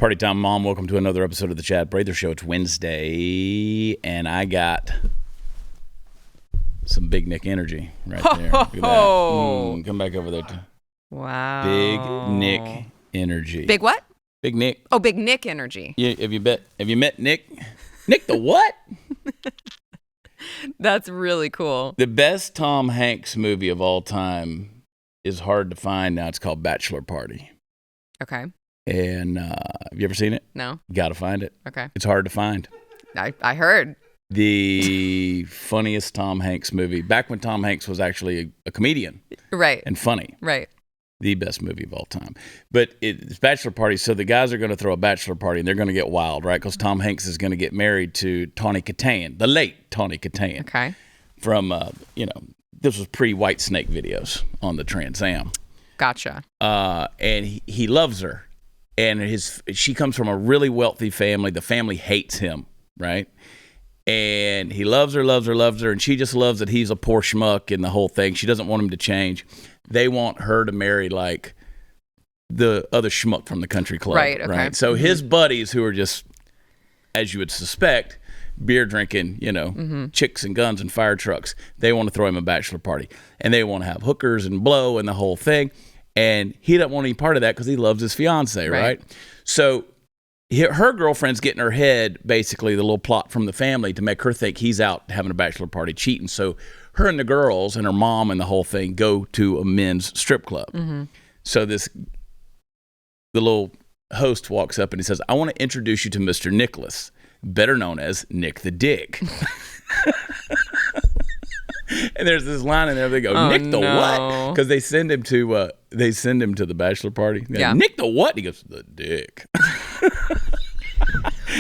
Party time, Mom. Welcome to another episode of the Chad Prather Show. It's Wednesday, and I got some Big Nick energy right there. Look at that. Come back over there. Wow. Big Nick energy. Big what? Big Nick. Oh, Big Nick energy. Yeah. Have you met Nick? Nick the what? That's really cool. The best Tom Hanks movie of all time is hard to find now. It's called Bachelor Party. Okay. And have you ever seen it? No. You got to find it. Okay. It's hard to find. I heard. The funniest Tom Hanks movie, back when Tom Hanks was actually a comedian. Right. And funny. Right. The best movie of all time. But it's Bachelor Party, so the guys are going to throw a bachelor party, and they're going to get wild, right? Because Tom Hanks is going to get married to Tawny Kitaen, the late Tawny Kitaen. Okay. From, this was pre-White Snake videos on the Trans Am. Gotcha. And he loves her. And she comes from a really wealthy family. The family hates him, right? And he loves her, and she just loves that he's a poor schmuck and the whole thing. She doesn't want him to change. They want her to marry like the other schmuck from the country club. Right, okay. Right? So his buddies, who are just, as you would suspect, beer drinking, chicks and guns and fire trucks, they want to throw him a bachelor party. And they want to have hookers and blow and the whole thing. And he doesn't want any part of that because he loves his fiance, right? So her girlfriend's getting her head, basically, the little plot from the family to make her think he's out having a bachelor party cheating. So her and the girls and her mom and the whole thing go to a men's strip club. Mm-hmm. So the little host walks up and he says, I want to introduce you to Mr. Nicholas, better known as Nick the Dick. And there's this line in there. They go, Nick the what? Because they send him to the bachelor party. Yeah. Nick the what? He goes, the Dick.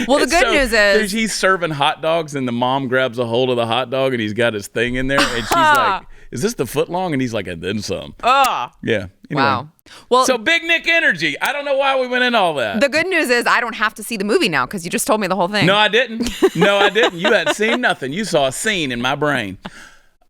Well, the good news is he's serving hot dogs, and the mom grabs a hold of the hot dog, and he's got his thing in there, and she's like, "Is this the foot long?" And he's like, "And then some." Oh, yeah. Anyway. Wow. Well, so Big Nick energy. I don't know why we went into all that. The good news is I don't have to see the movie now because you just told me the whole thing. No, I didn't. You hadn't seen nothing. You saw a scene in my brain.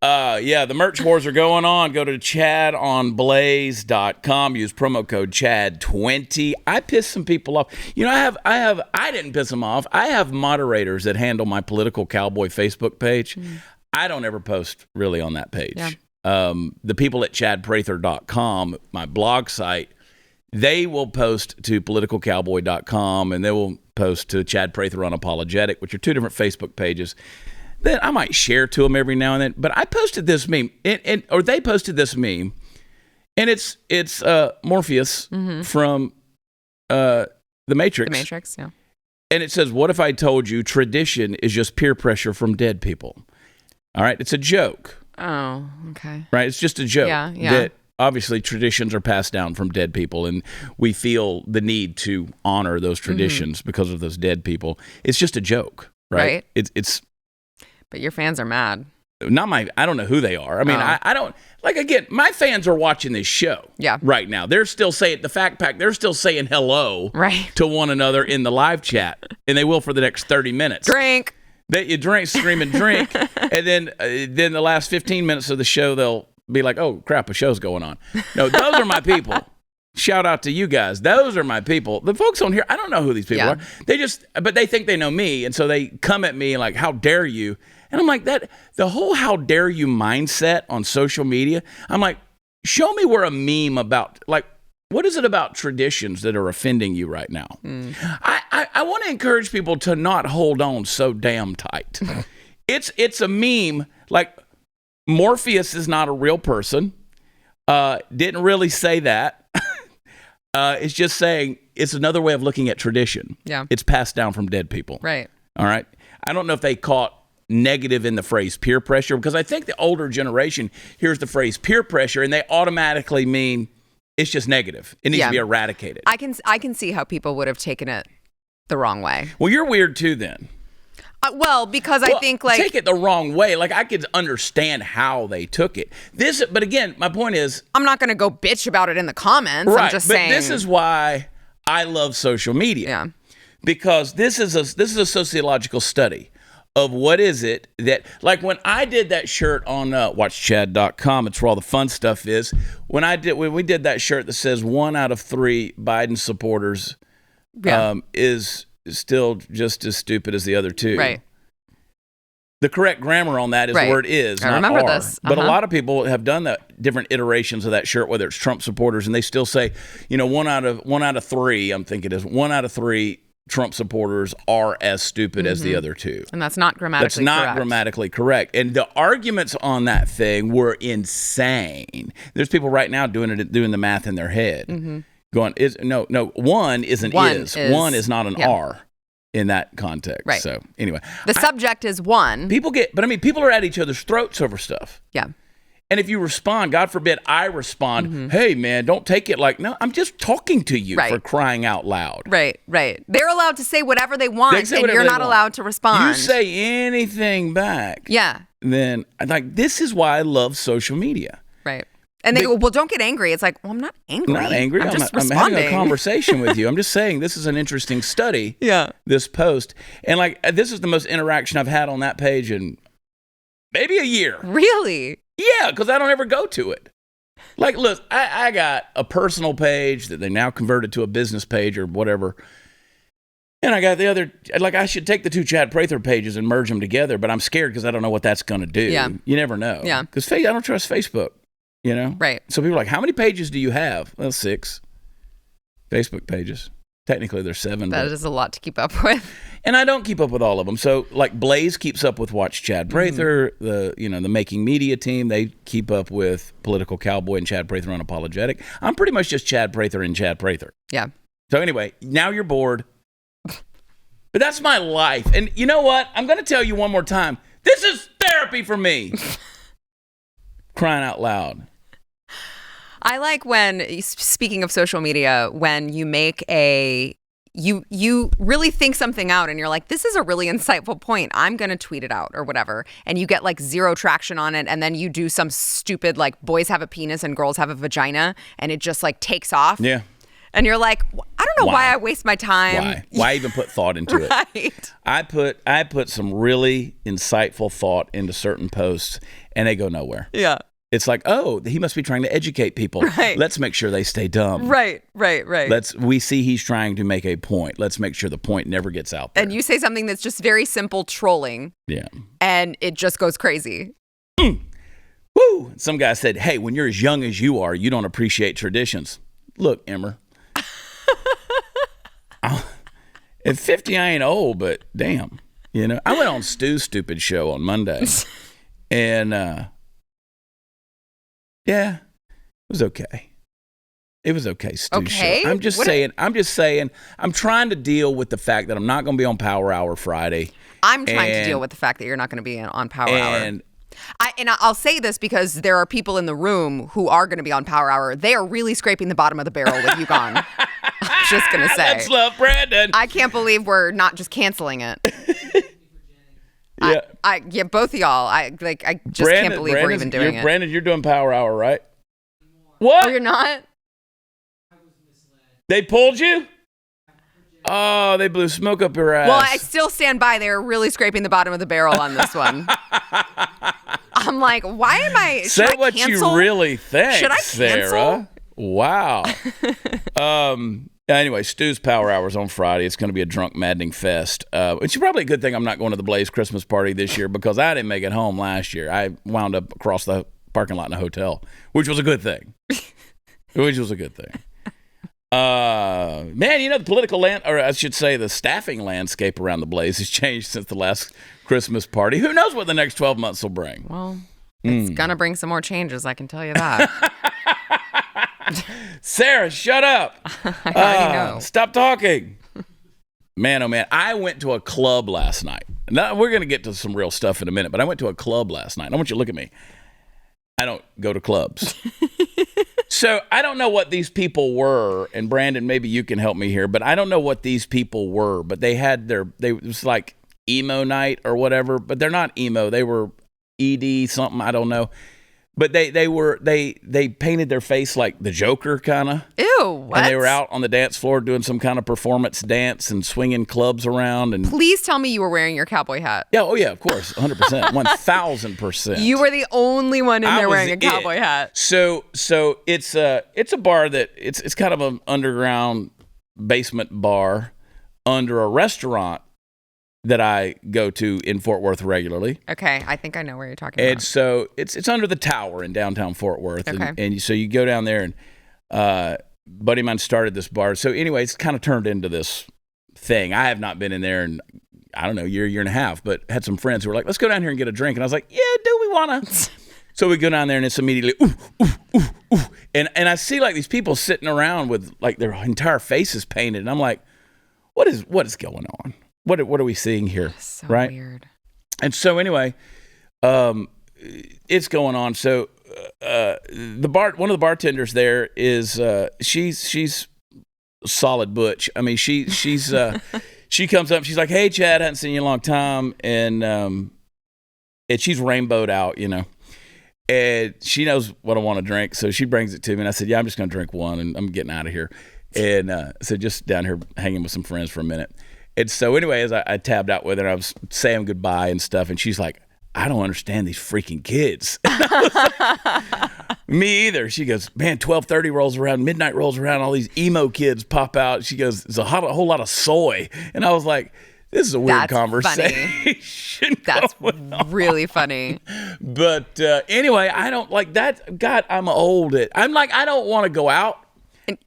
The merch wars are going on. Go to chadonblaze.com. Use promo code CHAD20. I pissed some people off. I didn't piss them off. I have moderators that handle my political cowboy Facebook page. I don't ever post really on that page. Yeah. The people at chadprather.com, my blog site, they will post to politicalcowboy.com, and they will post to Chad Prather Unapologetic, which are two different Facebook pages. Then I might share to them every now and then. But I posted this meme, or they posted this meme, and it's Morpheus from The Matrix. The Matrix, yeah. And it says, "What if I told you tradition is just peer pressure from dead people?" All right, it's a joke. Oh, okay. Right, it's just a joke. Yeah. That obviously traditions are passed down from dead people, and we feel the need to honor those traditions because of those dead people. It's just a joke, right? It's. But your fans are mad. I don't know who they are. I mean, I don't, again, my fans are watching this show right now. They're still saying, the Fact Pack, they're still saying hello to one another in the live chat, and they will for the next 30 minutes. Drink. You drink, scream, and drink, and then the last 15 minutes of the show, they'll be like, oh, crap, a show's going on. No, those are my people. Shout out to you guys. Those are my people. The folks on here, I don't know who these people are. But they think they know me, and so they come at me like, how dare you? And I'm like, the whole how dare you mindset on social media, I'm like, show me where a meme about, what is it about traditions that are offending you right now? I want to encourage people to not hold on so damn tight. It's a meme, like Morpheus is not a real person. Didn't really say that. It's just saying it's another way of looking at tradition. Yeah. It's passed down from dead people. Right. All right. I don't know if they caught negative in the phrase peer pressure, because I think the older generation hears the phrase peer pressure and they automatically mean it's just negative. It needs to be eradicated. I can see how people would have taken it the wrong way. Well, you're weird too then. Because I think take it the wrong way. I could understand how they took it. But again, my point is, I'm not going to go bitch about it in the comments. Right, I'm just saying. But this is why I love social media. Yeah. Because this is a sociological study of what is it that, when I did that shirt on watchchad.com, it's where all the fun stuff is. When we did that shirt that says 1 out of 3 Biden supporters is still just as stupid as the other two. Right. The correct grammar on that is the word is, not remember are. this. But a lot of people have done that, different iterations of that shirt, whether it's Trump supporters, and they still say, one out of three, I'm thinking is 1 out of 3 Trump supporters are as stupid as the other two. And that's not grammatically correct. That's not grammatically correct. And the arguments on that thing were insane. There's people right now doing the math in their head. Going, one is an is. One is not an are in that context. Right. So anyway. The subject is one. People are at each other's throats over stuff. Yeah. And if you respond, God forbid I respond, hey, man, don't take it like, no, I'm just talking to you for crying out loud. Right. They're allowed to say whatever they want, and you're not allowed to respond. You say anything back. Yeah. Then, this is why I love social media. Right. And they go, well, don't get angry. It's like, well, I'm not angry. I'm not angry. I'm just I'm responding. having a conversation with you. I'm just saying this is an interesting study. Yeah. This post. And this is the most interaction I've had on that page in maybe a year. Really? Yeah, because I don't ever go to it. Look, I got a personal page that they now converted to a business page or whatever. And I got the other, I should take the two Chad Prather pages and merge them together, but I'm scared because I don't know what that's going to do. Yeah. You never know. Yeah. Because I don't trust Facebook, Right. So people are like, how many pages do you have? Well, 6 Facebook pages. Technically, there's 7. That is a lot to keep up with. And I don't keep up with all of them. So, Blaze keeps up with Watch Chad Prather, the Making Media team. They keep up with Political Cowboy and Chad Prather Unapologetic. I'm pretty much just Chad Prather and Chad Prather. Yeah. So anyway, now you're bored. But that's my life. And you know what? I'm going to tell you one more time. This is therapy for me. Crying out loud. I like when, speaking of social media, when you make you really think something out and you're like, this is a really insightful point. I'm going to tweet it out or whatever. And you get 0 traction on it. And then you do some stupid, boys have a penis and girls have a vagina. And it just takes off. Yeah. And you're like, I don't know why I waste my time. Why even put thought into it? Right. I put some really insightful thought into certain posts and they go nowhere. Yeah. It's like, oh, he must be trying to educate people. Right. Let's make sure they stay dumb. Right. We see he's trying to make a point. Let's make sure the point never gets out there. And you say something that's just very simple trolling. Yeah. And it just goes crazy. Woo! Some guy said, hey, when you're as young as you are, you don't appreciate traditions. Look, Emmer. At 50, I ain't old, but damn. I went on Stu's stupid show on Monday. And, yeah, it was okay. It was okay, Stu. Okay. Show. I'm just saying, I'm trying to deal with the fact that I'm not going to be on Power Hour Friday. I'm trying to deal with the fact that you're not going to be on Power Hour. I'll say this because there are people in the room who are going to be on Power Hour. They are really scraping the bottom of the barrel with you gone. I'm just going to say. Let's love Brandon. I can't believe we're not just canceling it. Yeah. Both of y'all. I just can't believe we're even doing it. Brandon, you're doing Power Hour, right? What? Oh, you're not? They pulled you? Oh, they blew smoke up your ass. Well, I still stand by. They were really scraping the bottom of the barrel on this one. I'm like, why am I? Say what you really think. Should I cancel? Sarah. Wow. Anyway, Stu's Power Hour's on Friday. It's going to be a drunk, maddening fest. It's probably a good thing I'm not going to the Blaze Christmas party this year because I didn't make it home last year. I wound up across the parking lot in a hotel, which was a good thing. Man, the political the staffing landscape around the Blaze has changed since the last Christmas party. Who knows what the next 12 months will bring? Well, it's going to bring some more changes, I can tell you that. Sarah, shut up. I already know. Stop talking. Man, oh man, I went to a club last night. Now, we're going to get to some real stuff in a minute, but I went to a club last night. I want you to look at me. I don't go to clubs. So I don't know what these people were, and Brandon, maybe you can help me here, but I don't know what these people were, but they had it was like emo night or whatever, but they're not emo. They were ED something, I don't know. But they painted their face like the Joker, kind of. Ew, what? And they were out on the dance floor doing some kind of performance dance and swinging clubs around. And please tell me you were wearing your cowboy hat. Yeah, oh yeah, of course, 100%, 1,000%. You were the only one in there wearing a cowboy hat. So it's a bar that it's kind of an underground basement bar. under a restaurant that I go to in Fort Worth regularly. Okay, I think I know where you're talking And about. so it's under the tower in downtown Fort Worth. Okay. And so you go down there, and buddy of mine started this bar. So anyway, it's kind of turned into this thing. I have not been in there in, I don't know, year and a half, but had some friends who were like, let's go down here and get a drink. And I was like, yeah, do we want to? So we go down there, and it's immediately, ooh, ooh, ooh, ooh. And I see like these people sitting around with like their entire faces painted. And I'm like, what is going on? What are we seeing here? So right? weird. And so anyway, it's going on. So one of the bartenders there is she's solid butch. I mean, she's she comes up. She's like, "Hey, Chad, I hadn't seen you in a long time," and she's rainbowed out, you know. And she knows what I want to drink, so she brings it to me. And I said, "Yeah, I'm just going to drink one, and I'm getting out of here." And so just down here hanging with some friends for a minute. And so anyway, as I tabbed out with her, I was saying goodbye and stuff, and she's like, I don't understand these freaking kids. Like, me either. She goes, man, 12:30 rolls around, midnight rolls around, all these emo kids pop out. She goes, there's a whole lot of soy. And I was like, this is a weird conversation. That's really funny. But anyway, I don't like that. God, I'm old. I'm like, I don't want to go out.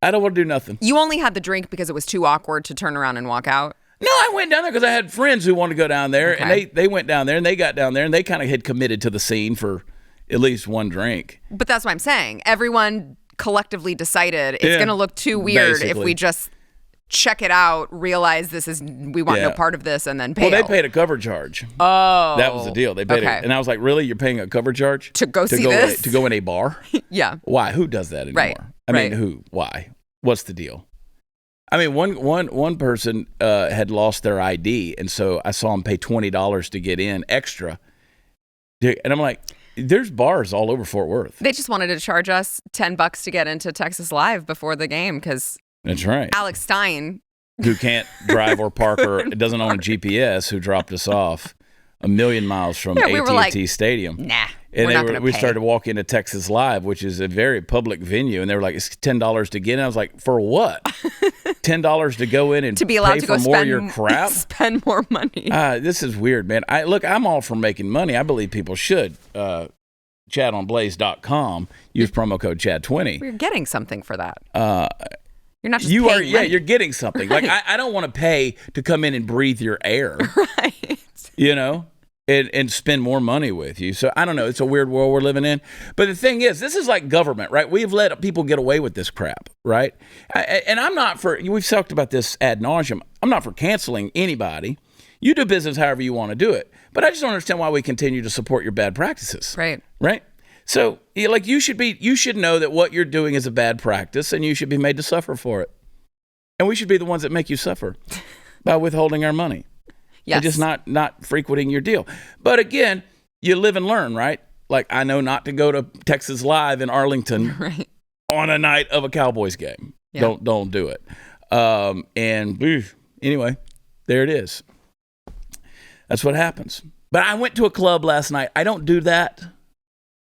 I don't want to do nothing. You only had the drink because it was too awkward to turn around and walk out? No, I went down there because I had friends who wanted to go down there, Okay. and they went down there, and they got down there, and they kind of had committed to the scene for at least one drink. But that's what I'm saying. Everyone collectively decided it's going to look too weird if we just check it out, realize we want no part of this, and then pay. Well, they paid a cover charge. Oh. That was the deal. They paid it. And I was like, really? You're paying a cover charge? To go see this? To go in a bar? Yeah. Why? Who does that anymore? Right. I mean, who? Why? What's the deal? I mean, one person had lost their ID, and so I saw him pay $20 to get in extra. And I'm like, there's bars all over Fort Worth. They just wanted to charge us $10 to get into Texas Live before the game because that's right. Alex Stein, who can't drive or park or doesn't own a GPS, who dropped us off a million miles from AT&T Stadium. Nah. And we started walking into Texas Live, which is a very public venue, and they were like, "It's $10 to get in." I was like, "For what? $10 to go in and to be allowed pay to for go more of your crap? Spend more money." This is weird, man. I'm all for making money. I believe people should. Chad on Blaze.com. Use promo code Chad20. We're getting something for that. You're not just you paying are. Yeah, money. you're getting something. Right. Like I don't want to pay to come in and breathe your air. Right. You know. And spend more money with you. So I don't know. It's a weird world we're living in. But the thing is, this is like government, right? We've let people get away with this crap, right? And I'm not for, we've talked about this ad nauseum. I'm not for canceling anybody. You do business however you want to do it. But I just don't understand why we continue to support your bad practices. Right. Right? So like you should know that what you're doing is a bad practice and you should be made to suffer for it. And we should be the ones that make you suffer by withholding our money. Yes. And just not frequenting your deal. But again, you live and learn, right? Like I know not to go to Texas Live in Arlington on a night of a Cowboys game. Yeah. Don't do it. Anyway, there it is. That's what happens. But I went to a club last night. I don't do that.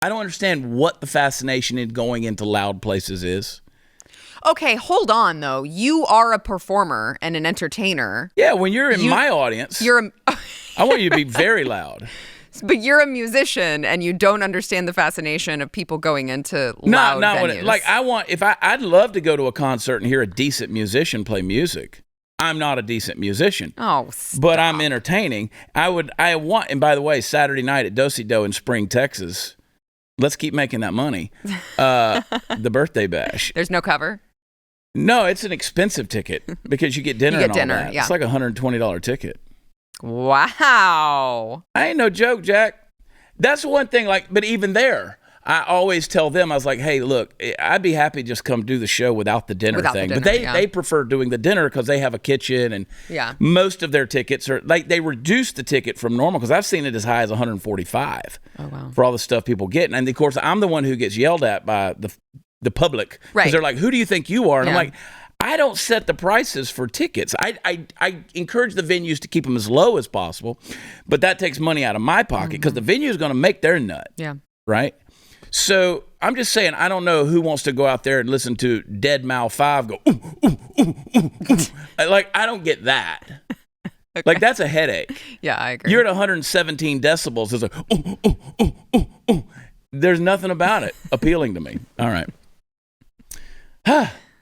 I don't understand what the fascination in going into loud places is. Okay, hold on, though. You are a performer and an entertainer. Yeah, when you're in my audience, I want you to be very loud. But you're a musician, and you don't understand the fascination of people going into loud venues. I'd love to go to a concert and hear a decent musician play music. I'm not a decent musician. Oh, stop. But I'm entertaining. And by the way, Saturday night at Do-Si-Do in Spring, Texas, let's keep making that money. The birthday bash. There's no cover? No, it's an expensive ticket because you get dinner and all that. Yeah. It's like a $120 ticket. Wow. I ain't no joke, Jack. That's one thing, but even there, I always tell them, I was like, hey, look, I'd be happy to just come do the show without the dinner thing. But they prefer doing the dinner because they have a kitchen and most of their tickets are, they reduce the ticket from normal because I've seen it as high as $145 for all the stuff people get. And of course, I'm the one who gets yelled at by the public because they're like, who do you think you are? And I'm like, I don't set the prices for tickets. I encourage the venues to keep them as low as possible, but that takes money out of my pocket because the venue is going to make their nut. Yeah. Right? So I'm just saying, I don't know who wants to go out there and listen to Dead Mal 5 go, ooh, ooh, Like, I don't get that. Okay. Like, that's a headache. Yeah, I agree. You're at 117 decibels. It's like, there's nothing about it appealing to me. All right.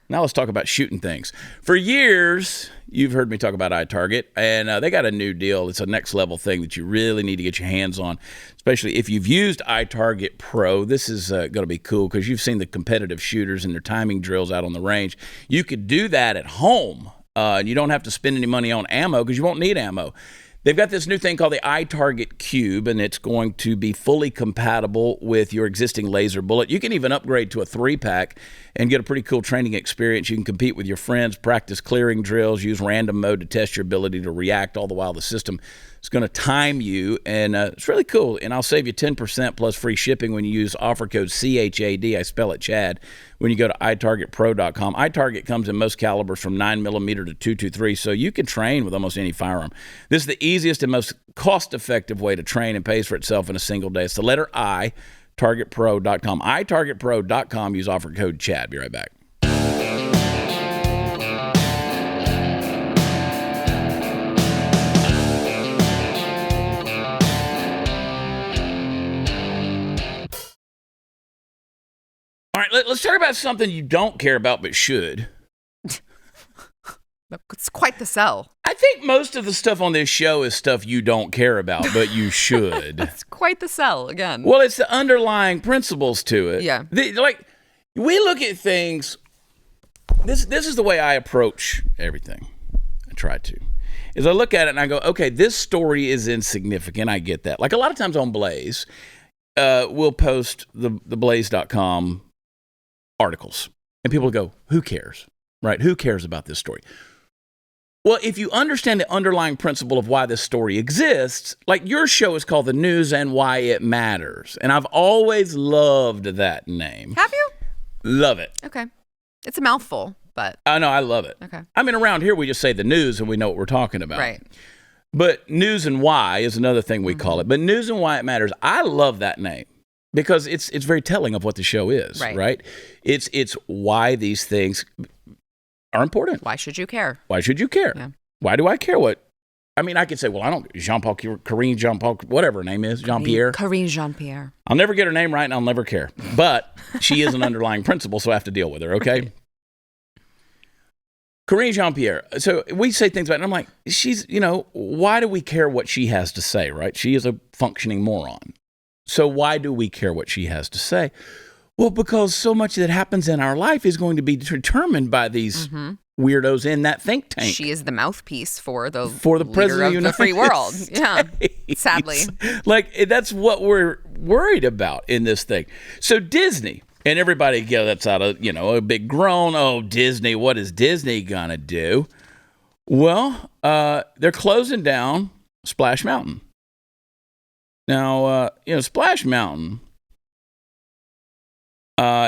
Now let's talk about shooting things. For years, you've heard me talk about iTarget, and they got a new deal. It's a next level thing that you really need to get your hands on, especially if you've used iTarget Pro. This is going to be cool because you've seen the competitive shooters and their timing drills out on the range. You could do that at home, and you don't have to spend any money on ammo because you won't need ammo. They've got this new thing called the iTarget Cube, and it's going to be fully compatible with your existing laser bullet. You can even upgrade to a 3-pack and get a pretty cool training experience. You can compete with your friends, practice clearing drills, use random mode to test your ability to react, all the while the system is going to time you, and it's really cool. And I'll save you 10% plus free shipping when you use offer code CHAD, I spell it Chad, when you go to itargetpro.com. iTarget comes in most calibers from 9mm to .223, so you can train with almost any firearm. This is the easiest and most cost-effective way to train and pays for itself in a single day. It's the letter I, targetpro.com. itargetpro.com. Use offer code Chad. Be right back. All right, let's talk about something you don't care about but should. It's quite the sell. I think most of the stuff on this show is stuff you don't care about, but you should. It's quite the sell, again. Well, it's the underlying principles to it. Yeah. Like, we look at things, this is the way I approach everything. I try to. Is I look at it and I go, okay, this story is insignificant. I get that. Like, a lot of times on Blaze, we'll post the blaze.com articles, and people go, who cares, right? Who cares about this story? Well, if you understand the underlying principle of why this story exists, like your show is called The News and Why It Matters, and I've always loved that name. Have you? Love it. Okay. It's a mouthful, but... I know, I love it. Okay. I mean, around here we just say the news and we know what we're talking about. Right. But News and Why is another thing we call it. But News and Why It Matters, I love that name. Because it's very telling of what the show is, right? It's why these things are important. Why should you care? Why should you care? Yeah. Why do I care what? I mean, I could say, well, I don't, Corinne Jean-Paul, whatever her name is, Jean-Pierre. Corinne Jean-Pierre. I'll never get her name right and I'll never care. But she is an underlying principle, so I have to deal with her, okay? Corinne Jean-Pierre. So we say things about it, and I'm like, why do we care what she has to say, right? She is a functioning moron. So why do we care what she has to say? Well, because so much that happens in our life is going to be determined by these weirdos in that think tank. She is the mouthpiece for the president of the free world. Yeah, sadly. Like, that's what we're worried about in this thing. So Disney, and everybody gets out of, a big groan. Oh, Disney, what is Disney going to do? Well, they're closing down Splash Mountain. Now, Splash Mountain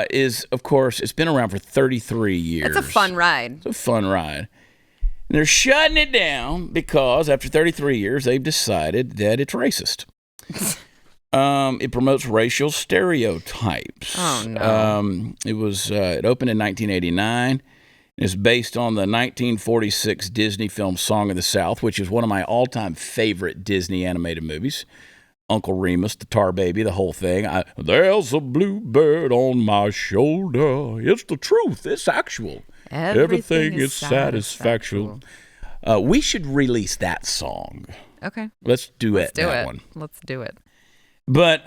is, of course, it's been around for 33 years. It's a fun ride. It's a fun ride. And they're shutting it down because after 33 years, they've decided that it's racist. It promotes racial stereotypes. Oh, no. It opened in 1989. It's based on the 1946 Disney film Song of the South, which is one of my all-time favorite Disney animated movies. Uncle Remus, the Tar Baby, the whole thing. There's a bluebird on my shoulder. It's the truth. It's actual. Everything is satisfactual. We should release that song. Okay. Let's do that one. Let's do it. But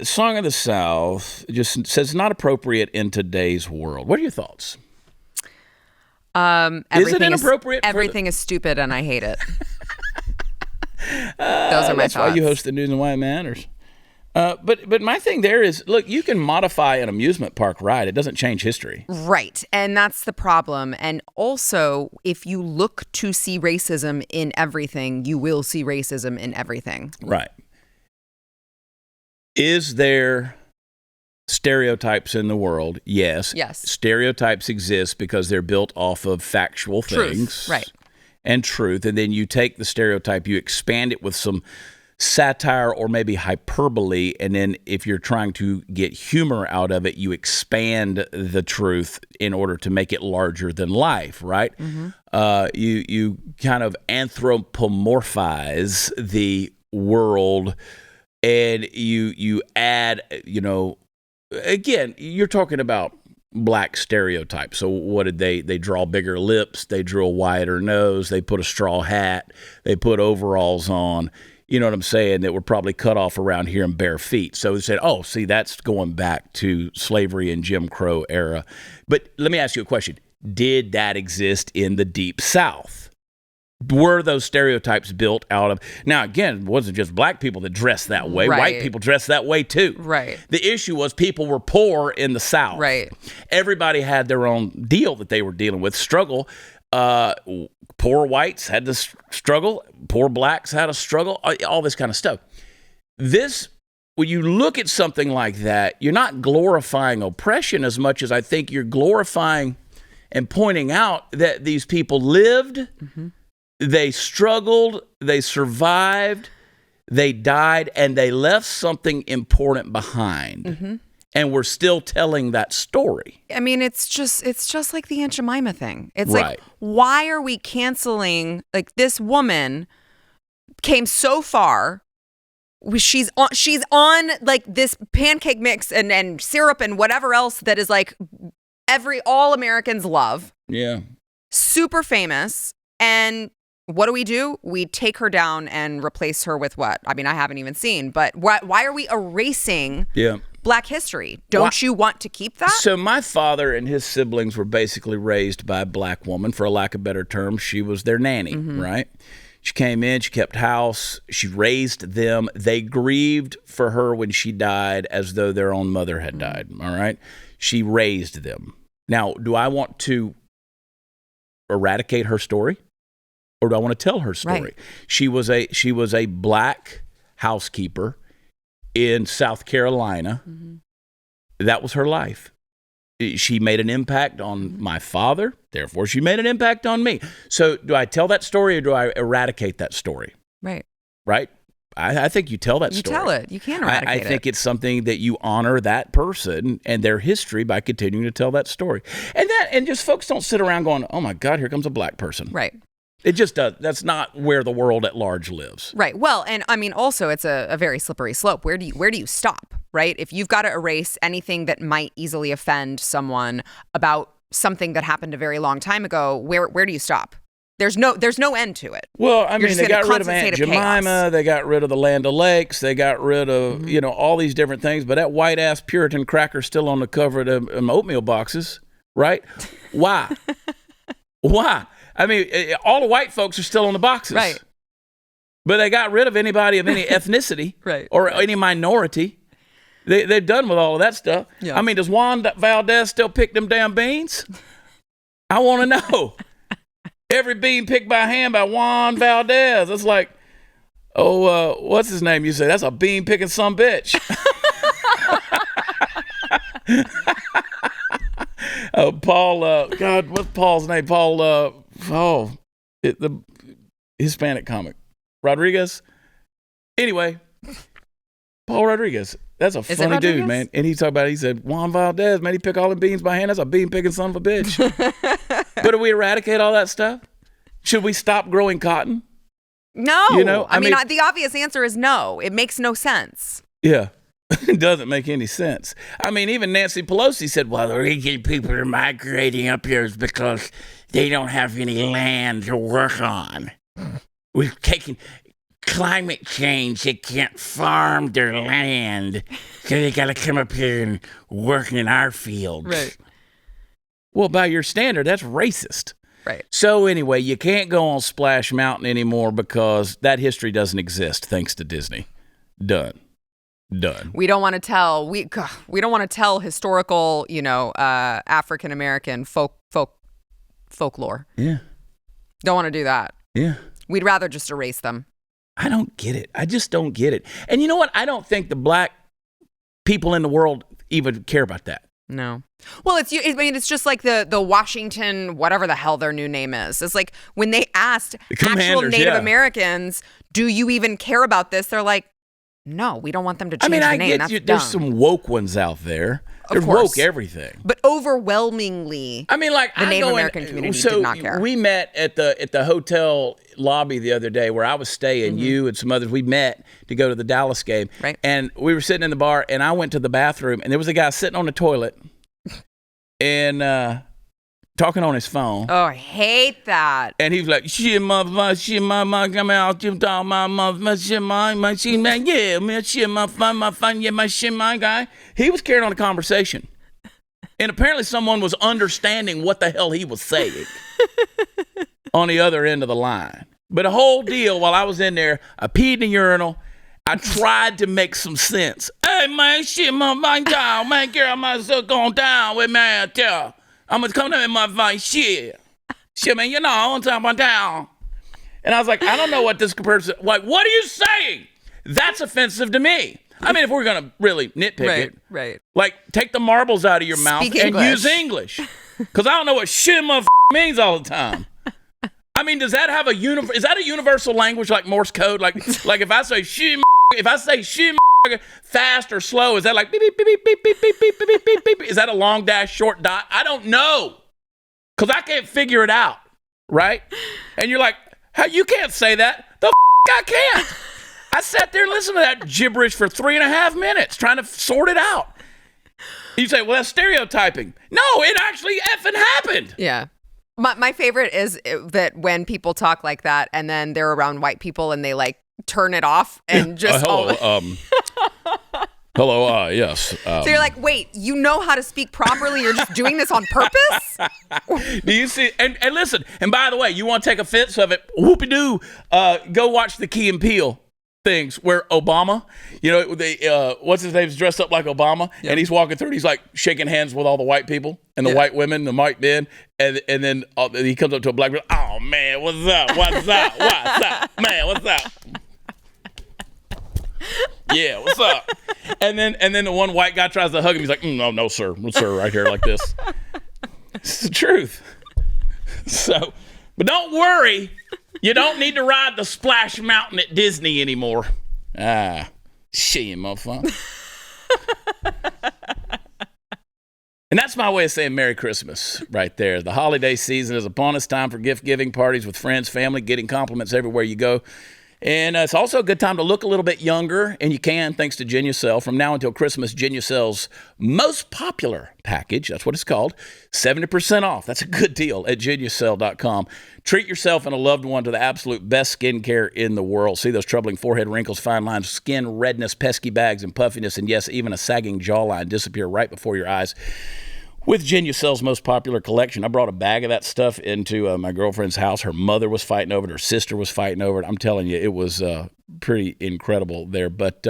Song of the South just says not appropriate in today's world. What are your thoughts? Is it inappropriate? Everything is stupid and I hate it. Those are my that's thoughts. Why you host the News and Why It Matters. But my thing there is, look, you can modify an amusement park ride. It doesn't change history. Right. And that's the problem. And also, if you look to see racism in everything, you will see racism in everything. Right. Is there stereotypes in the world? Yes. Stereotypes exist because they're built off of factual things. Right. And truth, and then you take the stereotype, you expand it with some satire or maybe hyperbole, and then if you're trying to get humor out of it, you expand the truth in order to make it larger than life, right? You kind of anthropomorphize the world, and you add, again, you're talking about black stereotypes. So what did they draw bigger lips, they drew a wider nose, they put a straw hat, they put overalls on, you know what I'm saying, that were probably cut off around here and bare feet. So they said, oh, see, that's going back to slavery and Jim Crow era. But let me ask you a question. Did that exist in the Deep South? Were those stereotypes built out of... Now, again, it wasn't just black people that dressed that way. Right. White people dressed that way, too. Right. The issue was people were poor in the South. Right. Everybody had their own deal that they were dealing with, struggle. Poor whites had to struggle. Poor blacks had to struggle. All this kind of stuff. When you look at something like that, you're not glorifying oppression as much as I think you're glorifying and pointing out that these people lived... They struggled, they survived, they died, and they left something important behind. And we're still telling that story. I mean, it's just like the Aunt Jemima thing. It's right. like, why are we canceling? Like, this woman came so far. She's on like this pancake mix and syrup and whatever else that is like all Americans love. Yeah. Super famous. And what do? We take her down and replace her with what? I mean, I haven't even seen, but why are we erasing Black history? Don't you want to keep that? So my father and his siblings were basically raised by a black woman, for a lack of better term. She was their nanny, right? She came in, she kept house, she raised them. They grieved for her when she died as though their own mother had died, all right? She raised them. Now, do I want to eradicate her story? Or do I want to tell her story? Right. She was a black housekeeper in South Carolina. That was her life. She made an impact on my father. Therefore, she made an impact on me. So do I tell that story or do I eradicate that story? Right. Right? I think you tell that story. You tell it. You can't eradicate it. I think it's something that you honor that person and their history by continuing to tell that story. And just folks don't sit around going, oh my God, here comes a black person. Right. It just does. That's not where the world at large lives. Right. Well, and I mean, also, it's a very slippery slope. Where do you stop? Right. If you've got to erase anything that might easily offend someone about something that happened a very long time ago, where do you stop? There's no end to it. Well, I mean, they got rid of Aunt Jemima. Chaos. They got rid of the Land O'Lakes. They got rid of all these different things. But that white ass Puritan cracker's still on the cover of them oatmeal boxes, right? Why? Why? I mean, all the white folks are still on the boxes. Right. But they got rid of anybody of any ethnicity right. or any minority. They're done with all of that stuff. Yeah. I mean, does Juan Valdez still pick them damn beans? I want to know. Every bean picked by hand by Juan Valdez. It's like, what's his name? You say, that's a bean picking son bitch. Paul, God, what's Paul's name? Paul, the Hispanic comic. Rodriguez? Anyway, Paul Rodriguez. That's a funny dude, man. And he talked about it. He said, Juan Valdez, man, he pick all the beans by hand. That's a bean-picking son of a bitch. But do we eradicate all that stuff? Should we stop growing cotton? No. I mean, the obvious answer is no. It makes no sense. Yeah. It doesn't make any sense. I mean, even Nancy Pelosi said, well, the reason people are migrating up here is because they don't have any land to work on. We've taken climate change. They can't farm their land, so they got to come up here and work in our fields. Right. Well, by your standard, that's racist. Right. So anyway, you can't go on Splash Mountain anymore because that history doesn't exist thanks to Disney. Done. We don't want to tell historical, African American folklore. Yeah. Don't want to do that. Yeah. We'd rather just erase them. I don't get it. I just don't get it. And you know what? I don't think the black people in the world even care about that. No. Well, it's just like the Washington, whatever the hell their new name is. It's like when they asked actual Native Americans, do you even care about this? They're like, no, we don't want them to change the name. That's dumb. There's some woke ones out there. They're woke everything. But overwhelmingly, the Native American community did not care. We met at the hotel lobby the other day where I was staying, you and some others. We met to go to the Dallas game. Right. And we were sitting in the bar, and I went to the bathroom, and there was a guy sitting on the toilet and talking on his phone. Oh, I hate that. And he was like, shit, motherfucker, shit, my come out, you talk my motherfucker, shit, my shit, man, yeah, man, shit, my fun, yeah, my shit, my guy. He was carrying on a conversation. And apparently someone was understanding what the hell he was saying on the other end of the line. But the whole deal, while I was in there, I peed in the urinal. I tried to make some sense. Hey, man, shit, my down, man, girl, I'm still going down with man, tell. I'm going to come down in my voice, shit. Shit, man, you know, I want to talk about down. And I was like, I don't know what this person, like, what are you saying? That's offensive to me. I mean, if we're going to really nitpick it. Right. Like, take the marbles out of your mouth and use English. Because I don't know what shit means all the time. I mean, does that have is that a universal language like Morse code? Like if I say shit, fast or slow, is that like beep, beep, beep, beep, beep, beep, beep, beep, beep, beep? Is that a long dash, short dot? I don't know. Because I can't figure it out, right? And you're like, how you can't say that? I can't. I sat there and listened to that gibberish for 3.5 minutes trying to sort it out. You say, well, that's stereotyping. No, it actually effing happened. Yeah. My favorite is that when people talk like that and then they're around white people and they like turn it off and just hello, yes. So you're like, wait, you know how to speak properly? You're just doing this on purpose? Do you see? And listen, and by the way, you want to take offense of it, whoopie-doo, go watch the Key and Peele things where Obama, you know, what's his name's dressed up like Obama, and he's walking through and he's like shaking hands with all the white people and the white women, the white men, and then he comes up to a black girl, oh man, what's up, man, what's up? Yeah, what's up? And then the one white guy tries to hug him. He's like, no, sir, right here, like this. It's the truth. So, but don't worry, you don't need to ride the Splash Mountain at Disney anymore. Shit, motherfucker. And that's my way of saying Merry Christmas right there. The holiday season is upon us. Time for gift giving, parties with friends, family, getting compliments everywhere you go. And it's also a good time to look a little bit younger, and you can, thanks to Genucel. From now until Christmas, Genucel's most popular package, that's what it's called, 70% off. That's a good deal at Genucel.com. Treat yourself and a loved one to the absolute best skincare in the world. See those troubling forehead wrinkles, fine lines, skin redness, pesky bags, and puffiness, and yes, even a sagging jawline disappear right before your eyes with Genucel's most popular collection. I brought a bag of that stuff into my girlfriend's house. Her mother was fighting over it. Her sister was fighting over it. I'm telling you, it was pretty incredible there. But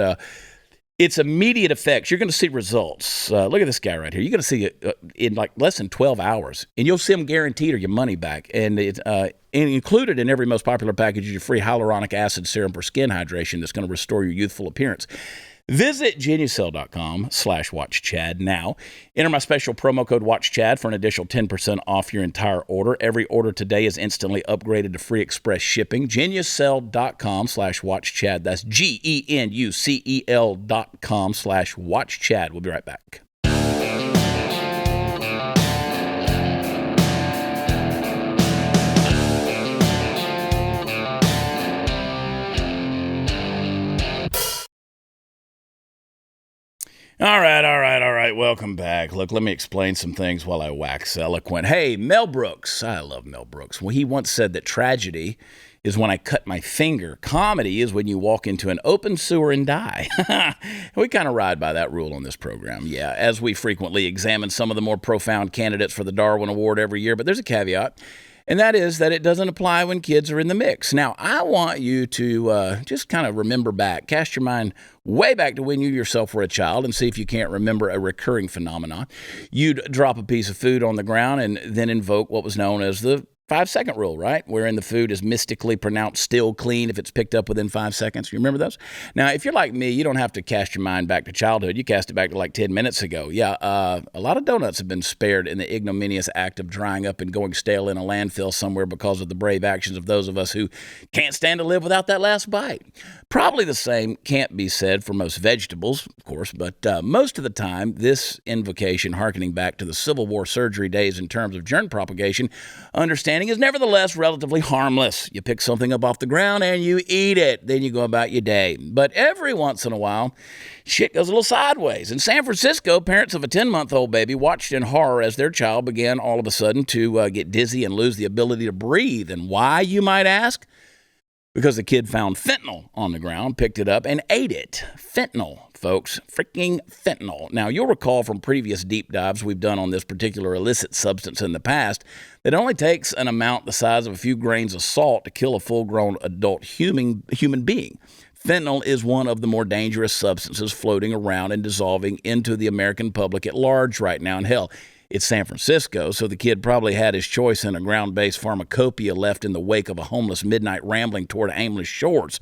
it's immediate effects. You're going to see results. Look at this guy right here. You're going to see it in like less than 12 hours. And you'll see them guaranteed or your money back. And it's included in every most popular package is your free hyaluronic acid serum for skin hydration that's going to restore your youthful appearance. Visit Genucel.com/WatchChad now. Enter my special promo code WatchChad for an additional 10% off your entire order. Every order today is instantly upgraded to free express shipping. Genucel.com/WatchChad. That's GENUCEL.com/WatchChad. We'll be right back. All right. Welcome back. Look, let me explain some things while I wax eloquent. Hey, Mel Brooks. I love Mel Brooks. Well, he once said that tragedy is when I cut my finger. Comedy is when you walk into an open sewer and die. We kind of ride by that rule on this program. Yeah, as we frequently examine some of the more profound candidates for the Darwin Award every year. But there's a caveat. And that is that it doesn't apply when kids are in the mix. Now, I want you to just kind of remember back, cast your mind way back to when you yourself were a child and see if you can't remember a recurring phenomenon. You'd drop a piece of food on the ground and then invoke what was known as the 5-second rule, right? Wherein the food is mystically pronounced still clean if it's picked up within 5 seconds. You remember those? Now, if you're like me, you don't have to cast your mind back to childhood. You cast it back to like 10 minutes ago. Yeah, a lot of donuts have been spared in the ignominious act of drying up and going stale in a landfill somewhere because of the brave actions of those of us who can't stand to live without that last bite. Probably the same can't be said for most vegetables, of course, but most of the time, this invocation, hearkening back to the Civil War surgery days in terms of germ propagation, understanding is nevertheless relatively harmless. You pick something up off the ground and you eat it. Then you go about your day. But every once in a while, shit goes a little sideways. In San Francisco, parents of a 10-month-old baby watched in horror as their child began all of a sudden to get dizzy and lose the ability to breathe. And why, you might ask? Because the kid found fentanyl on the ground, picked it up, and ate it. Fentanyl, folks. Freaking fentanyl. Now, you'll recall from previous deep dives we've done on this particular illicit substance in the past that it only takes an amount the size of a few grains of salt to kill a full-grown adult human being. Fentanyl is one of the more dangerous substances floating around and dissolving into the American public at large right now. And hell, it's San Francisco, so the kid probably had his choice in a ground-based pharmacopoeia left in the wake of a homeless midnight rambling toward aimless shores.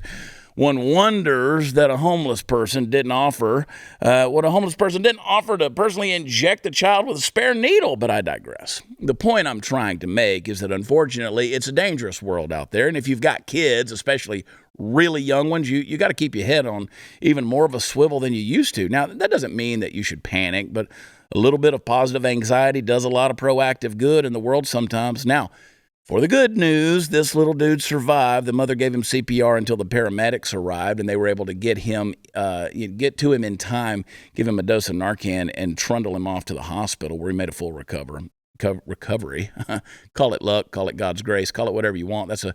One wonders that a homeless person didn't offer to personally inject the child with a spare needle, but I digress. The point I'm trying to make is that unfortunately it's a dangerous world out there, and if you've got kids, especially really young ones, you got to keep your head on even more of a swivel than you used to. Now, that doesn't mean that you should panic, but a little bit of positive anxiety does a lot of proactive good in the world sometimes. Now, for the good news, this little dude survived. The mother gave him CPR until the paramedics arrived, and they were able to get to him in time, give him a dose of Narcan, and trundle him off to the hospital where he made a full recovery. Call it luck, call it God's grace, call it whatever you want. That's a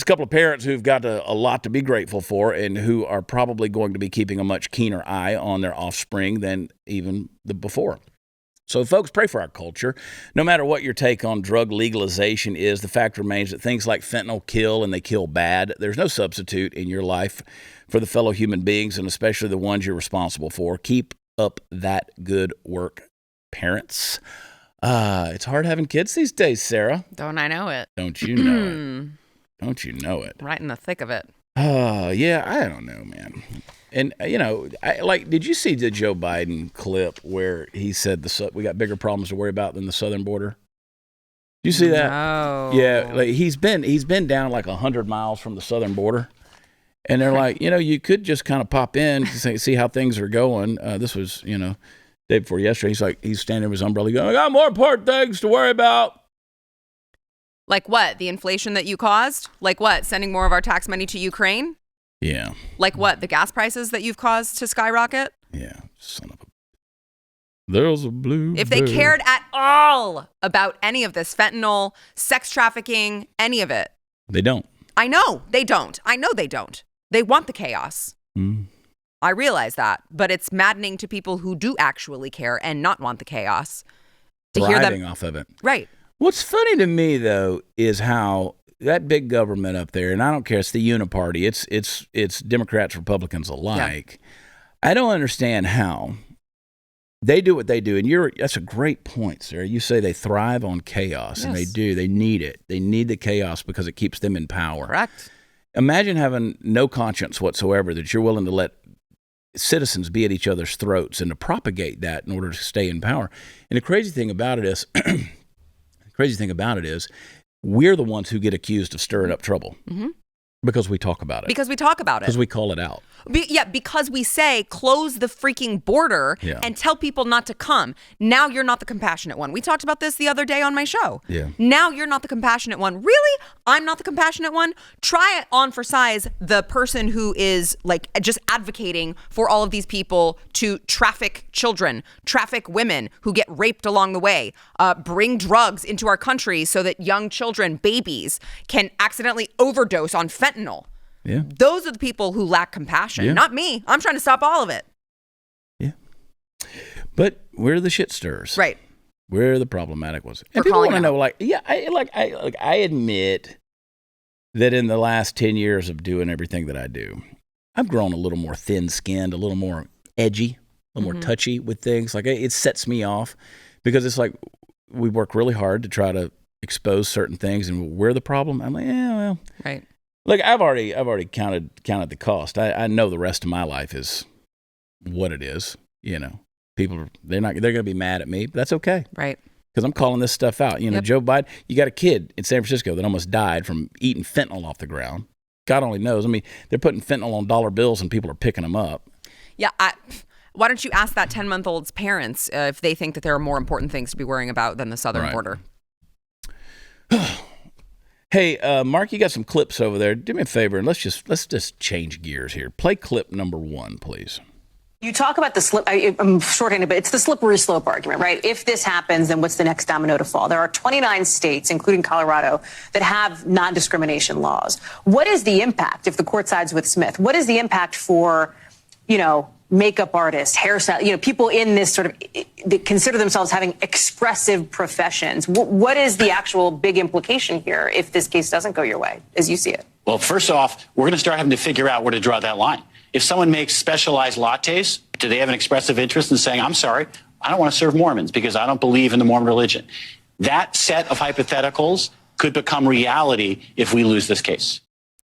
couple of parents who've got a lot to be grateful for and who are probably going to be keeping a much keener eye on their offspring than even before. So, folks, pray for our culture. No matter what your take on drug legalization is, the fact remains that things like fentanyl kill, and they kill bad. There's no substitute in your life for the fellow human beings, and especially the ones you're responsible for. Keep up that good work, parents. It's hard having kids these days, Sarah. Don't I know it? Don't you know it? Don't you know it? Right in the thick of it. Yeah, I don't know, man. And, did you see the Joe Biden clip where he said we got bigger problems to worry about than the southern border? Did you see that? No. Yeah, like he's been down like 100 miles from the southern border. And they're like, you could just kind of pop in to see how things are going. This was, day before yesterday. He's standing with his umbrella going, I got more important things to worry about. Like what? The inflation that you caused? Like what? Sending more of our tax money to Ukraine? Yeah. Like what? The gas prices that you've caused to skyrocket? Yeah. Son of a... There's a blue If they cared at all about any of this, fentanyl, sex trafficking, any of it. They don't. I know they don't. They want the chaos. Mm. I realize that, but it's maddening to people who do actually care and not want the chaos. To hear them off of it. Right. What's funny to me, though, is how that big government up there, and I don't care, it's the uniparty, it's Democrats, Republicans alike. Yeah. I don't understand how they do what they do, and that's a great point, Sarah. You say they thrive on chaos, yes. And they do. They need it. They need the chaos because it keeps them in power. Correct. Imagine having no conscience whatsoever, that you're willing to let citizens be at each other's throats and to propagate that in order to stay in power. And the crazy thing about it is, we're the ones who get accused of stirring up trouble. Mm-hmm. Because we talk about it. Because we talk about it. Because we call it out. Because we say, close the freaking border and tell people not to come. Now you're not the compassionate one. We talked about this the other day on my show. Yeah. Now you're not the compassionate one. Really? I'm not the compassionate one? Try it on for size the person who is like just advocating for all of these people to traffic children, traffic women who get raped along the way, bring drugs into our country so that young children, babies, can accidentally overdose on fentanyl. Yeah. Those are the people who lack compassion, not me. I'm trying to stop all of it. Yeah. But we're the shit stirrers. Right. We're the problematic ones. And people want to know, I admit that in the last 10 years of doing everything that I do, I've grown a little more thin-skinned, a little more edgy, a little more touchy with things. Like, it sets me off because it's like we work really hard to try to expose certain things and we're the problem. I'm like, yeah, well, Right. look, I've already counted the cost. I know the rest of my life is what it is. You know, people they're going to be mad at me, but that's okay. Right. Because I'm calling this stuff out. You know, Joe Biden, you got a kid in San Francisco that almost died from eating fentanyl off the ground. God only knows. I mean, they're putting fentanyl on dollar bills and people are picking them up. Yeah. Why don't you ask that 10-month-old's parents if they think that there are more important things to be worrying about than the southern border? Hey, Mark, you got some clips over there. Do me a favor and let's just change gears here. Play clip number 1, please. You talk about the slip, I'm shorthanded, but it's the slippery slope argument, right? If this happens, then what's the next domino to fall? There are 29 states, including Colorado, that have non-discrimination laws. What is the impact if the court sides with Smith? What is the impact for, makeup artists, hairstyle, people in this sort of, that consider themselves having expressive professions? What is the actual big implication here if this case doesn't go your way, as you see it? Well, first off, we're going to start having to figure out where to draw that line. If someone makes specialized lattes, do they have an expressive interest in saying, I'm sorry, I don't want to serve Mormons because I don't believe in the Mormon religion? That set of hypotheticals could become reality if we lose this case.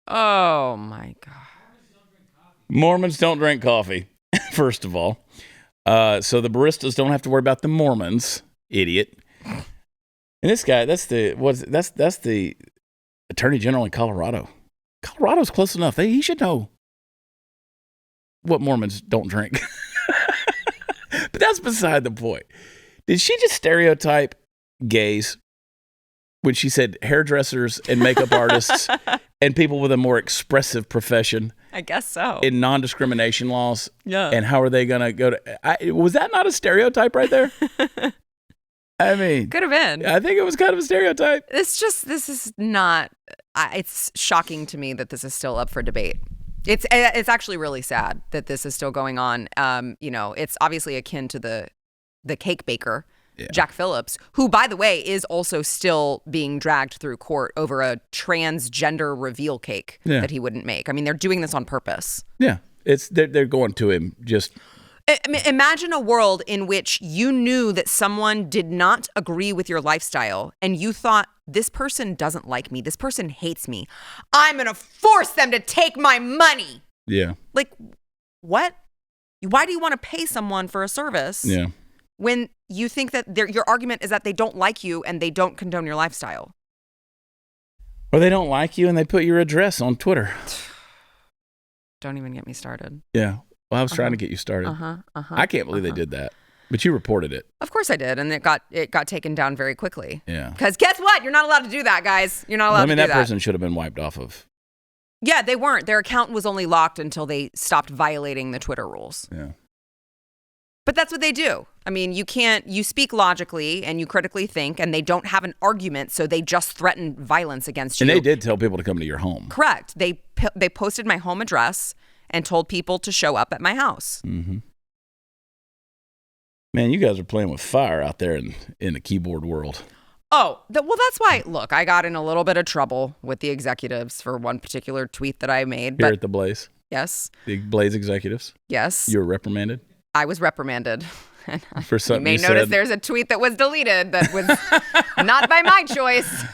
Oh, my God. Mormons don't drink coffee, first of all. So the baristas don't have to worry about the Mormons, idiot. And this guy, that's the Attorney General in Colorado. Colorado's close enough. He should know what Mormons don't drink. But that's beside the point. Did she just stereotype gays when she said hairdressers and makeup artists and people with a more expressive profession? I guess so. In non-discrimination laws? Yeah. And how are they going to go to... was that not a stereotype right there? I mean... Could have been. I think it was kind of a stereotype. This is not... it's shocking to me that this is still up for debate. It's actually really sad that this is still going on. It's obviously akin to the cake baker, Jack Phillips, who, by the way, is also still being dragged through court over a transgender reveal cake that he wouldn't make. I mean, they're doing this on purpose. Yeah, they're going to him just. I mean, imagine a world in which you knew that someone did not agree with your lifestyle and you thought, this person doesn't like me. This person hates me. I'm going to force them to take my money. Yeah. Like, what? Why do you want to pay someone for a service when you think that your argument is that they don't like you and they don't condone your lifestyle? Or they don't like you and they put your address on Twitter. Don't even get me started. Yeah. Well, I was trying to get you started. I can't believe they did that. But you reported it. Of course I did, and it got taken down very quickly. Yeah. Because guess what? You're not allowed to do that, guys. You're not allowed to do that. That person should have been wiped off of. Yeah, they weren't. Their account was only locked until they stopped violating the Twitter rules. Yeah. But that's what they do. I mean, you speak logically and you critically think, and they don't have an argument, so they just threaten violence against you. And they did tell people to come to your home. Correct. They posted my home address and told people to show up at my house. Mm-hmm. Man, you guys are playing with fire out there in the keyboard world. Oh, well, that's why, look, I got in a little bit of trouble with the executives for one particular tweet that I made. Here at the Blaze? Yes. The Blaze executives? Yes. You were reprimanded? I was reprimanded. For something you may notice there's a tweet that was deleted that was not by my choice.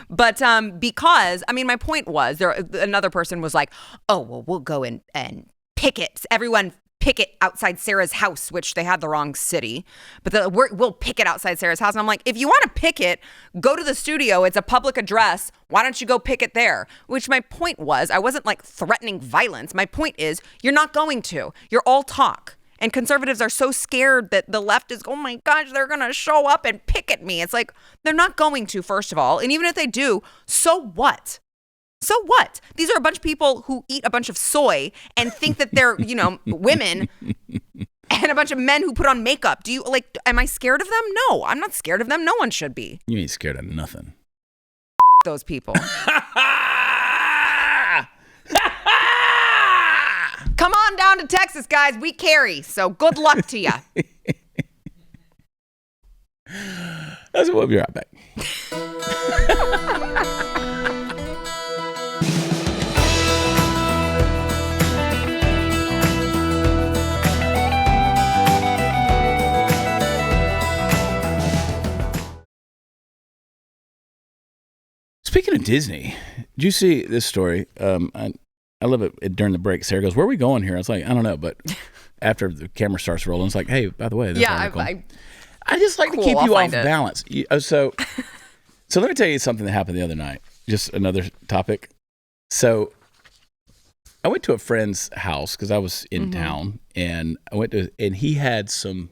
But because, I mean, my point was, another person was like, oh, well, we'll go and picket. Everyone picket outside Sarah's house, which they had the wrong city. But we'll picket outside Sarah's house. And I'm like, if you want to picket, go to the studio. It's a public address. Why don't you go picket there? Which my point was, I wasn't like threatening violence. My point is, you're not going to. You're all talk. And conservatives are so scared that the left is, oh my gosh, they're going to show up and picket me. It's like, they're not going to, first of all. And even if they do, so what? So what? These are a bunch of people who eat a bunch of soy and think that they're, women, and a bunch of men who put on makeup. Am I scared of them? No, I'm not scared of them. No one should be. You ain't scared of nothing. Those people. Come on down to Texas, guys. We carry. So good luck to you. We'll be right back. Speaking of Disney, did you see this story? I love it during the break. Sarah goes, "Where are we going here?" I was like, "I don't know," but after the camera starts rolling, it's like, "Hey, by the way, this article." I just like to keep you off balance. So let me tell you something that happened the other night. Just another topic. So I went to a friend's house because I was in town, and and he had some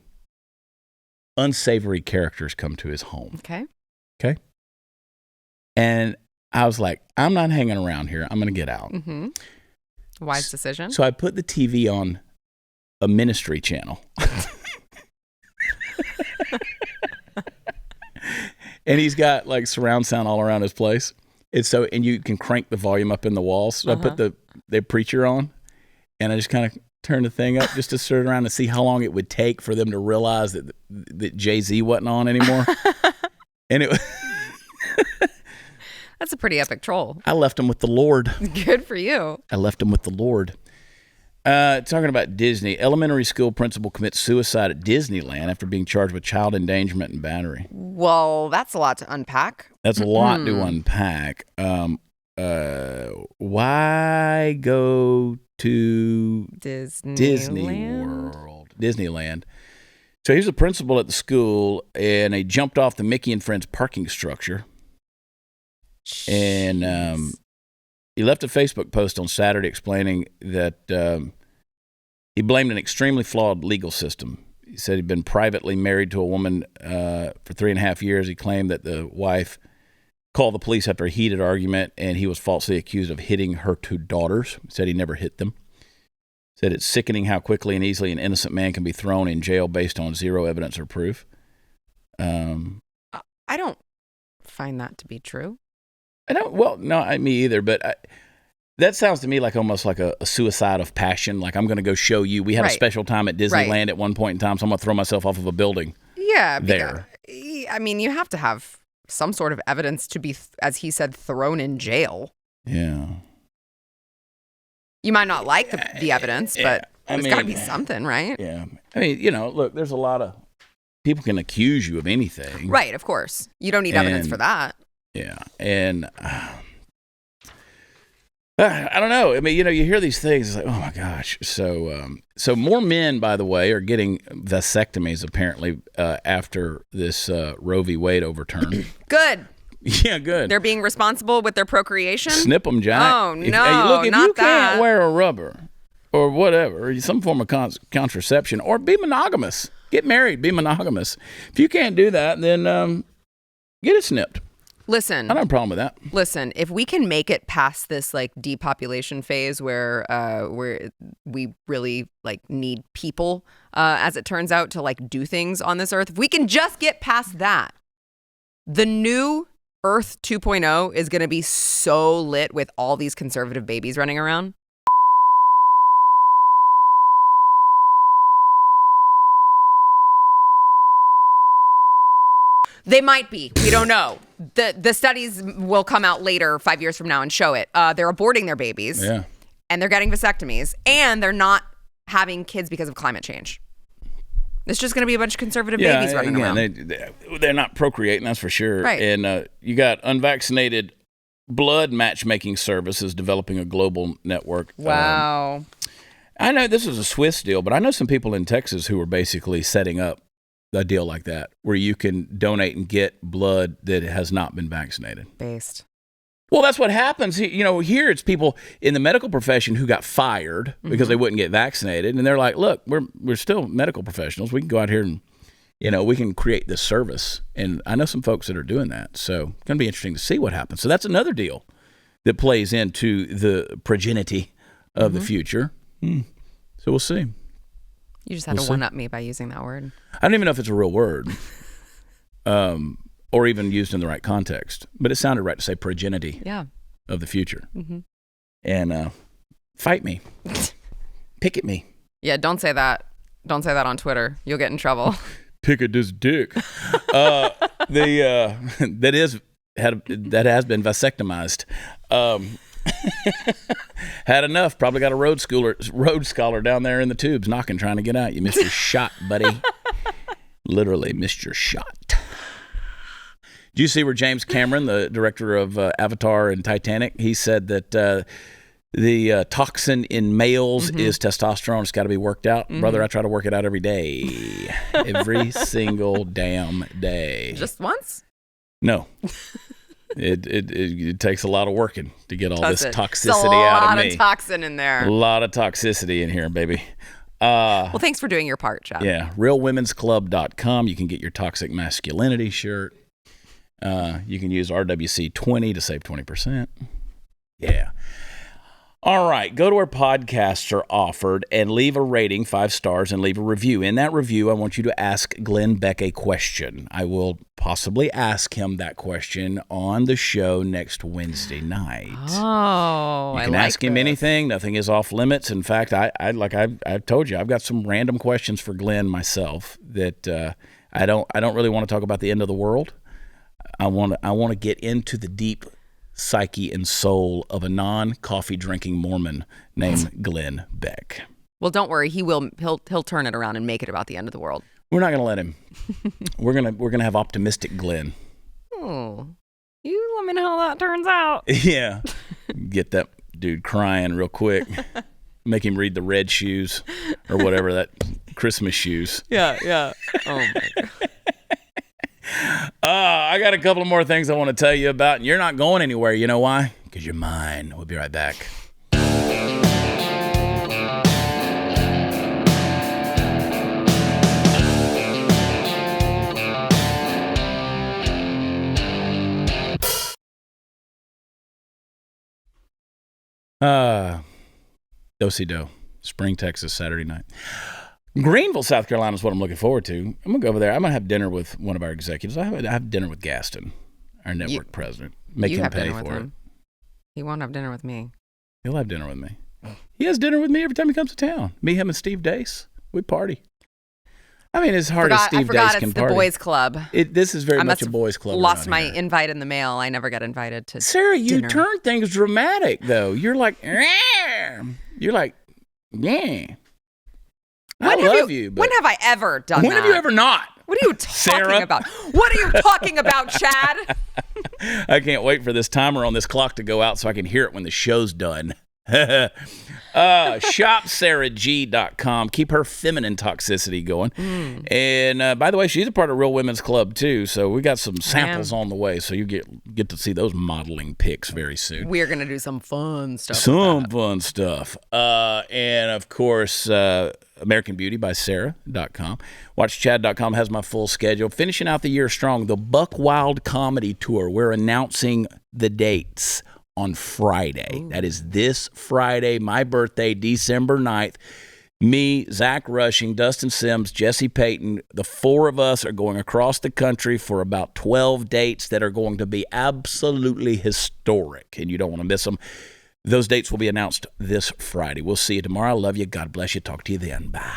unsavory characters come to his home. Okay. And I was like, I'm not hanging around here. I'm going to get out. Wise decision. So I put the TV on a ministry channel. And he's got like surround sound all around his place. And you can crank the volume up in the walls. So I put the preacher on, and I just kind of turned the thing up just to sit around and see how long it would take for them to realize that Jay-Z wasn't on anymore. And it was That's a pretty epic troll. I left him with the Lord. Good for you. I left him with the Lord. Talking about Disney, elementary school principal commits suicide at Disneyland after being charged with child endangerment and battery. Well, that's a lot to unpack. That's a lot to unpack. Why go to Disney World? Disneyland. So here's the principal at the school, and he jumped off the Mickey and Friends parking structure. And he left a Facebook post on Saturday explaining that he blamed an extremely flawed legal system. He said he'd been privately married to a woman for 3.5 years. He claimed that the wife called the police after a heated argument, and he was falsely accused of hitting her 2 daughters. He said he never hit them. He said it's sickening how quickly and easily an innocent man can be thrown in jail based on zero evidence or proof. I don't find that to be true. Me either, but that sounds to me like almost like a suicide of passion. Like, I'm going to go show you. We had a special time at Disneyland at one point in time, so I'm going to throw myself off of a building. Yeah. There. I mean, you have to have some sort of evidence to be, as he said, thrown in jail. Yeah. You might not like the evidence, but there's got to be something, right? Yeah. I mean, look, there's a lot of people can accuse you of anything. Right, of course. You don't need evidence for that. Yeah, and I don't know. I mean, you hear these things. It's like, oh my gosh. So more men, by the way, are getting vasectomies apparently after this Roe v. Wade overturn. Good. Yeah, good. They're being responsible with their procreation. Snip them, Jack. Oh no, if not you that. Can't wear a rubber or whatever, or some form of contraception, or be monogamous, get married, be monogamous. If you can't do that, then get it snipped. Listen, I don't have a problem with that. Listen, if we can make it past this like depopulation phase where we really like need people, as it turns out, to like do things on this earth, if we can just get past that, the new Earth 2.0 is going to be so lit with all these conservative babies running around. They might be. We don't know. The studies will come out later, 5 years from now, and show it. They're aborting their babies. Yeah. And they're getting vasectomies. And they're not having kids because of climate change. It's just going to be a bunch of conservative babies running around. They're not procreating, that's for sure. Right. And you got unvaccinated blood matchmaking services developing a global network. Wow. I know this is a Swiss deal, but I know some people in Texas who are basically setting up a deal like that where you can donate and get blood that has not been vaccinated. Based. Well, that's what happens. Here it's people in the medical profession who got fired because they wouldn't get vaccinated. And they're like, look, we're still medical professionals. We can go out here and, we can create this service. And I know some folks that are doing that. So it's going to be interesting to see what happens. So that's another deal that plays into the progeny of the future. So we'll see. You just had to one-up me by using that word. I don't even know if it's a real word or even used in the right context, but it sounded right to say progeny of the future. And fight me. Picket me. Yeah, don't say that. Don't say that on Twitter. You'll get in trouble. Picket this dick. That has been vasectomized. Had enough. Probably got a Rhodes Scholar down there in the tubes knocking, trying to get out. You missed your shot, buddy. Literally missed your shot. Did you see where James Cameron, the director of Avatar and Titanic, he said that the toxin in males is testosterone. It's got to be worked out. Brother, I try to work it out every day. Every single damn day. Just once? No. It takes a lot of working to get all this toxicity out of me. A lot of toxin in there. A lot of toxicity in here, baby. Well, thanks for doing your part, Chad. Yeah, realwomensclub.com. You can get your toxic masculinity shirt. You can use RWC20 to save 20%. Yeah. All right, go to where podcasts are offered and leave a rating, 5 stars, and leave a review. In that review, I want you to ask Glenn Beck a question. I will possibly ask him that question on the show next Wednesday night. Oh, you can ask him anything. Nothing is off limits. In fact, I've told you, I've got some random questions for Glenn myself that I don't really want to talk about the end of the world. I want to get into the deep psyche and soul of a non-coffee drinking Mormon named Glenn Beck. Well, don't worry, he'll turn it around and make it about the end of the world. We're not going to let him. We're gonna have optimistic Glenn. Oh, you let me know how that turns out. Yeah, get that dude crying real quick. Make him read the red shoes or whatever, that Christmas shoes. Yeah. Oh my God. I got a couple of more things I want to tell you about, and you're not going anywhere. You know why? Because you're mine. We'll be right back. Do-si-do. Spring, Texas, Saturday night. Greenville, South Carolina is what I'm looking forward to. I'm going to go over there. I'm going to have dinner with one of our executives. I have dinner with Gaston, our network president. Make him pay for it. He won't have dinner with me. He'll have dinner with me. He has dinner with me every time he comes to town. Me, him, and Steve Dace. We party. I mean, as hard as Steve Dace can party. It's the boys' club. This is very much a boys' club. Lost my invite in the mail. I never got invited to Sarah, you dinner. turn things dramatic, though. You're like, yeah. I love you. But when have I ever done that? When have you ever not? What are you talking about? What are you talking about, Chad? I can't wait for this timer on this clock to go out so I can hear it when the show's done. ShopSarahG.com. Keep her feminine toxicity going. And by the way, she's a part of Real Women's Club too, so we got some samples on the way, so you get to see those modeling pics very soon. We're gonna do some fun stuff. Fun stuff. And of course, American Beauty by Sarah.com. WatchChad.com has my full schedule. Finishing out the year strong, the Buck Wild Comedy Tour. We're announcing the dates on Friday. Ooh. That is this Friday, my birthday, December 9th. Me, Zach Rushing, Dustin Sims, Jesse Payton, the 4 of us are going across the country for about 12 dates that are going to be absolutely historic, and you don't want to miss them. Those dates will be announced this Friday. We'll see you tomorrow. I love you. God bless you. Talk to you then. Bye.